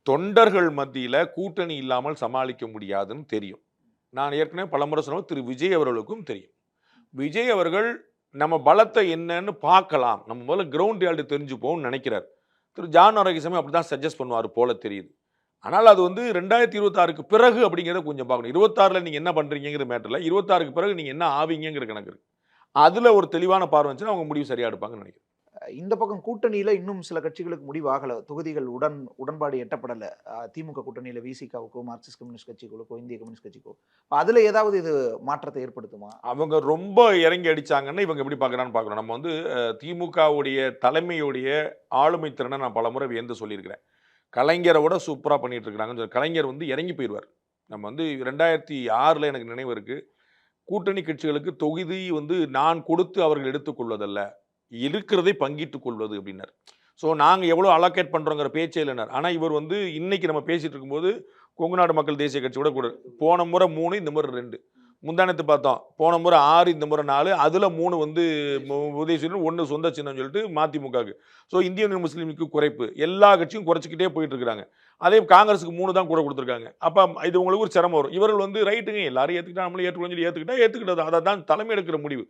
தொண்டர்கள் மத்தியில கூட்டணி இல்லாமல் சமாளிக்க முடியாதுன்னு தெரியும். நான் ஏற்கனவே பலமுறை சொன்ன திரு விஜய் அவர்களுக்கும் தெரியும். விஜய் அவர்கள் நம்ம பலத்த என்னன்னு பார்க்கலாம். நம்ம முதல்ல கிரவுண்ட் ரியாலிட்டி தெரிஞ்சுப்போம்னு நெனைக்கிறார். திரு ஜான் ஆரோக்கியசாமி அப்படிதான் சஜெஸ்ட் பண்ணுவாரு போல தெரியுது. ஆனால் அது வந்து 2026க்கு பிறகு அப்படிங்கிறத கொஞ்சம் பார்க்கணும். 26ல நீங்க என்ன பண்றீங்கங்கிற மேட்டர் இல்ல. 26க்கு பிறகு நீங்க என்ன ஆவீங்கங்கிற கணக்கு இருக்கு. அதுல ஒரு தெளிவான பார்வை வந்துச்சுன்னா அவங்க முடிவு சரியா எடுப்பாங்கன்னு நெனைக்கிறேன். இந்த பக்கம் கூட்டணியில இன்னும் சில கட்சிகளுக்கு முடிவாகல. தொகுதிகள் உடன்பாடு எட்டப்படல. திமுக கூட்டணியில விசிகாவுக்கோ, மார்க்சிஸ்ட் கம்யூனிஸ்ட் கட்சிகளுக்கோ, இந்திய கம்யூனிஸ்ட் கட்சிக்கோ. அதுல ஏதாவது இது மாற்றத்தை ஏற்படுத்துமா? அவங்க ரொம்ப இறங்கி அடிச்சாங்கன்னா, இவங்க எப்படி பார்க்குறான்னு பார்க்கணும். நம்ம வந்து திமுகவுடைய தலைமையுடைய ஆளுமை திறன நான் பலமுறை வியந்து சொல்லியிருக்கிறேன். கலைஞர விட சூப்பரா பண்ணிட்டு இருக்காங்கன்னு கலைஞர் வந்து இறங்கி போயிருவார். நம்ம வந்து 2006ல எனக்கு நினைவு இருக்கு. கூட்டணி கட்சிகளுக்கு தொகுதி வந்து நான் கொடுத்து அவர்கள் எடுத்துக் கொள்வதல்ல. இருக்கிறதை பங்கிட்டுக் கொள்வது அப்படின்னாரு. ஸோ நாங்க எவ்வளோ அலோகேட் பண்றோங்கிற பேச்சே இல்லன்னாரு. ஆனா இவர் வந்து இன்னைக்கு நம்ம பேசிட்டு இருக்கும்போது, கொங்கு நாடு மக்கள் தேசிய கட்சியோட கூட போன முறை 3 இந்த முறை 2. முந்தானத்து பார்த்தோம். போன முறை 6 இந்த முறை 4. அதுல 3 வந்து உதயசூரியன், 1 சொந்த சின்னம்னு சொல்லிட்டு மதிமுகவுக்கு. ஸோ இந்திய யூனியன் முஸ்லீமுக்கு குறைப்பு. எல்லா கட்சியும் குறைச்சுக்கிட்டே போயிட்டு இருக்காங்க. அதே காங்கிரஸுக்கு 3 தான் கூட குடுத்துருக்காங்க. அப்ப இது உங்களுக்கு ஒரு சிரமம் வரும். இவர்கள் வந்து ரைட்டுங்க எல்லாரும் ஏத்துக்கிட்டா நம்மளும் ஏத்துக்கணும்னு சொல்லி ஏத்துக்கிட்டா ஏத்துக்கிட்டது. அதான் தலைமை எடுக்கிற முடிவு.